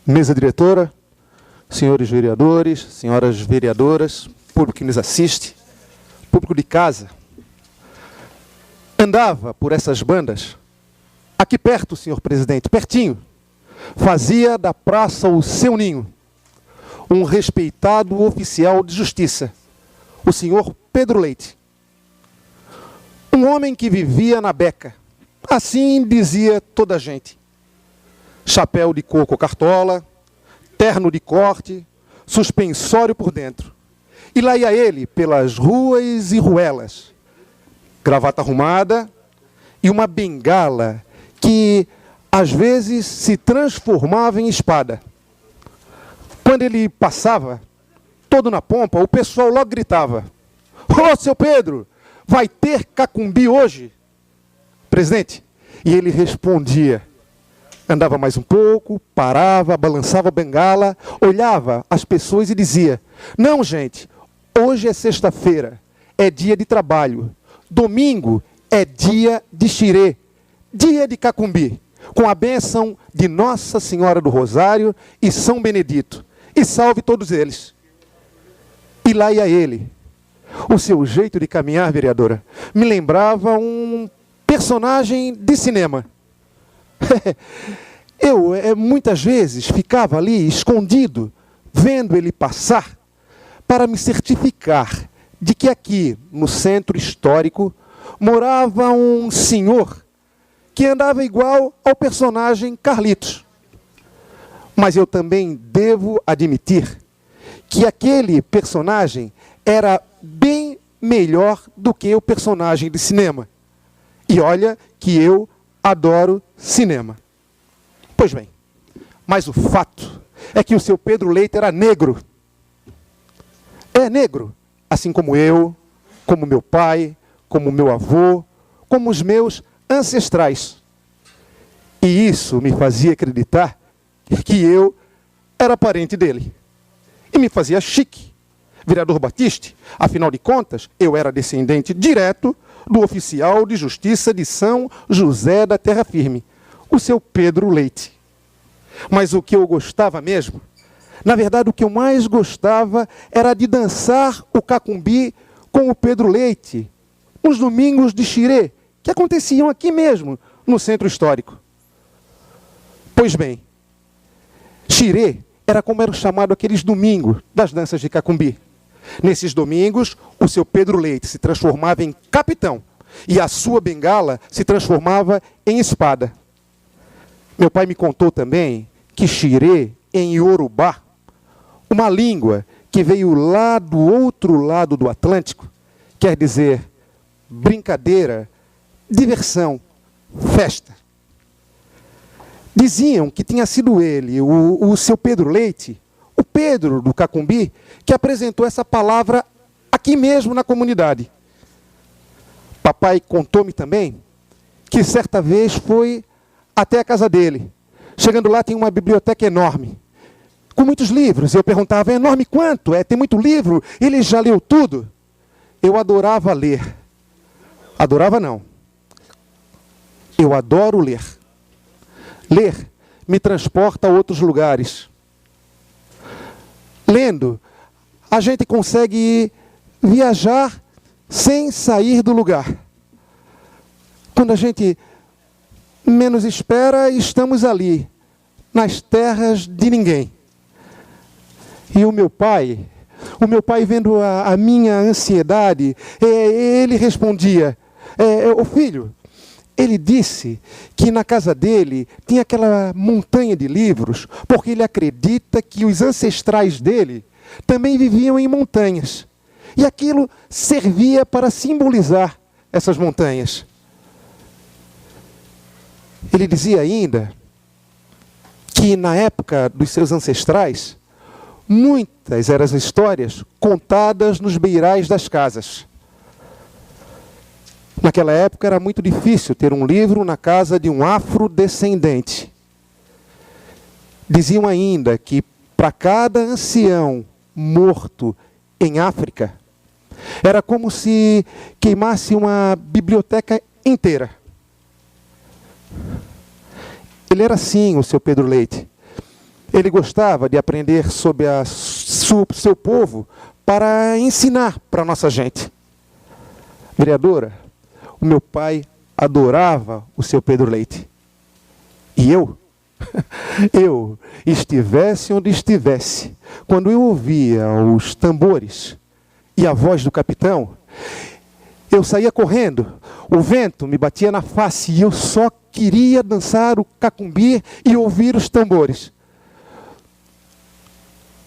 Mesa diretora, senhores vereadores, senhoras vereadoras, público que nos assiste, público de casa, andava por essas bandas, aqui perto, senhor presidente, pertinho, fazia da praça o seu ninho, um respeitado oficial de justiça, o senhor Pedro Leite. Um homem que vivia na beca, assim dizia toda a gente. Chapéu de coco cartola, terno de corte, suspensório por dentro. E lá ia ele pelas ruas e ruelas, gravata arrumada e uma bengala que às vezes se transformava em espada. Quando ele passava, todo na pompa, o pessoal logo gritava: "Ô, seu Pedro, vai ter cacumbi hoje, presidente?" E ele respondia. Andava mais um pouco, parava, balançava a bengala, olhava as pessoas e dizia: "Não, gente, hoje é sexta-feira, é dia de trabalho. Domingo é dia de xirê, dia de cacumbi, com a bênção de Nossa Senhora do Rosário e São Benedito. E salve todos eles." E lá ia ele. O seu jeito de caminhar, vereadora, me lembrava um personagem de cinema. Eu muitas vezes ficava ali escondido, vendo ele passar, para me certificar de que aqui, no centro histórico, morava um senhor que andava igual ao personagem Carlitos. Mas eu também devo admitir que aquele personagem era bem melhor do que o personagem de cinema. E olha que eu adoro cinema. Pois bem, mas o fato é que o seu Pedro Leite era negro. É negro, assim como eu, como meu pai, como meu avô, como os meus ancestrais. E isso me fazia acreditar que eu era parente dele. E me fazia chique. Vereador Batiste, afinal de contas, eu era descendente direto do oficial de justiça de São José da Terra Firme, o seu Pedro Leite. Mas o que eu gostava mesmo, na verdade o que eu mais gostava era de dançar o cacumbi com o Pedro Leite, nos domingos de xirê, que aconteciam aqui mesmo, no centro histórico. Pois bem, xirê era como era chamado aqueles domingos das danças de cacumbi. Nesses domingos, o seu Pedro Leite se transformava em capitão e a sua bengala se transformava em espada. Meu pai me contou também que xirê, em Iorubá, uma língua que veio lá do outro lado do Atlântico, quer dizer brincadeira, diversão, festa. Diziam que tinha sido ele, o seu Pedro Leite, o Pedro do Cacumbi, que apresentou essa palavra aqui mesmo na comunidade. Papai contou-me também que certa vez foi até a casa dele. Chegando lá, tem uma biblioteca enorme, com muitos livros. Eu perguntava: "É enorme quanto? Tem muito livro? Ele já leu tudo?" Eu adorava ler. Adorava não. Eu adoro ler. Ler me transporta a outros lugares. Lendo, a gente consegue viajar sem sair do lugar. Quando a gente menos espera, estamos ali, nas terras de ninguém. E o meu pai vendo a minha ansiedade, ele respondia: "Ô filho, ele disse que na casa dele tinha aquela montanha de livros, porque ele acredita que os ancestrais dele também viviam em montanhas. E aquilo servia para simbolizar essas montanhas." Ele dizia ainda que na época dos seus ancestrais, muitas eram as histórias contadas nos beirais das casas. Naquela época era muito difícil ter um livro na casa de um afrodescendente. Diziam ainda que para cada ancião morto em África, era como se queimasse uma biblioteca inteira. Ele era assim, o seu Pedro Leite. Ele gostava de aprender sobre seu povo para ensinar para a nossa gente. Vereadora, o meu pai adorava o seu Pedro Leite. E eu, estivesse onde estivesse, quando eu ouvia os tambores e a voz do capitão, eu saía correndo, o vento me batia na face e eu só queria dançar o cacumbi e ouvir os tambores.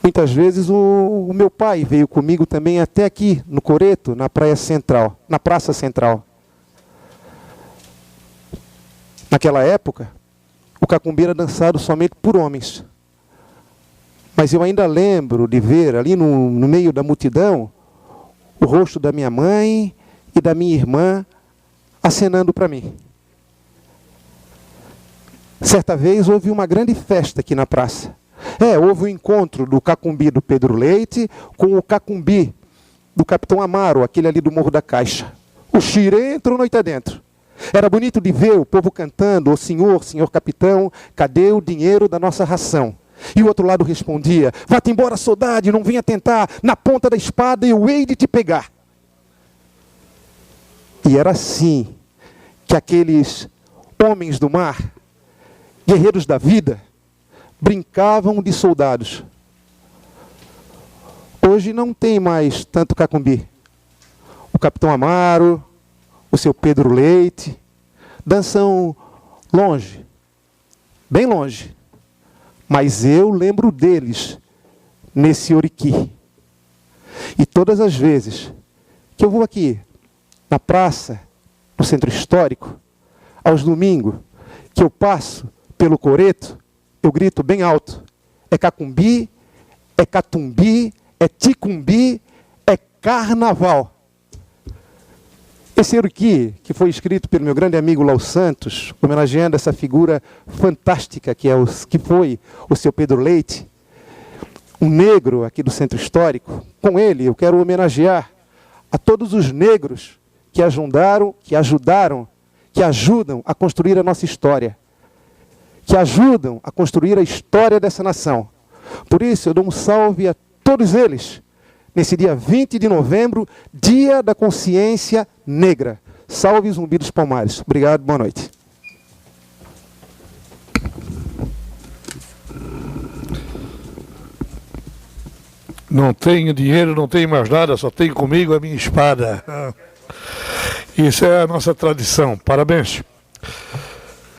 Muitas vezes o meu pai veio comigo também até aqui, no Coreto, na Praça Central. Naquela época, o cacumbi era dançado somente por homens. Mas eu ainda lembro de ver ali no meio da multidão o rosto da minha mãe e da minha irmã acenando para mim. Certa vez houve uma grande festa aqui na praça. Houve o encontro do cacumbi do Pedro Leite com o cacumbi do Capitão Amaro, aquele ali do Morro da Caixa. O xirê entrou noite adentro. Era bonito de ver o povo cantando: "Ô senhor capitão, cadê o dinheiro da nossa ração?" E o outro lado respondia: "Vá-te embora, saudade, não venha tentar, na ponta da espada eu hei de te pegar." E era assim que aqueles homens do mar, guerreiros da vida, brincavam de soldados. Hoje não tem mais tanto cacumbi. O Capitão Amaro, o seu Pedro Leite, dançam longe, bem longe. Mas eu lembro deles nesse Oriqui. E todas as vezes que eu vou aqui, na praça, no centro histórico, aos domingos, que eu passo pelo Coreto, eu grito bem alto: é cacumbi, é catumbi, é ticumbi, é carnaval. Esse Oriqui, que foi escrito pelo meu grande amigo Lau Santos, homenageando essa figura fantástica que foi o seu Pedro Leite, um negro aqui do centro histórico. Com ele eu quero homenagear a todos os negros que ajudam a construir a nossa história, que ajudam a construir a história dessa nação. Por isso eu dou um salve a todos eles, nesse dia 20 de novembro, Dia da Consciência Negra. Salve Zumbi dos Palmares. Obrigado, boa noite. Não tenho dinheiro, não tenho mais nada, só tenho comigo a minha espada. Isso é a nossa tradição. Parabéns.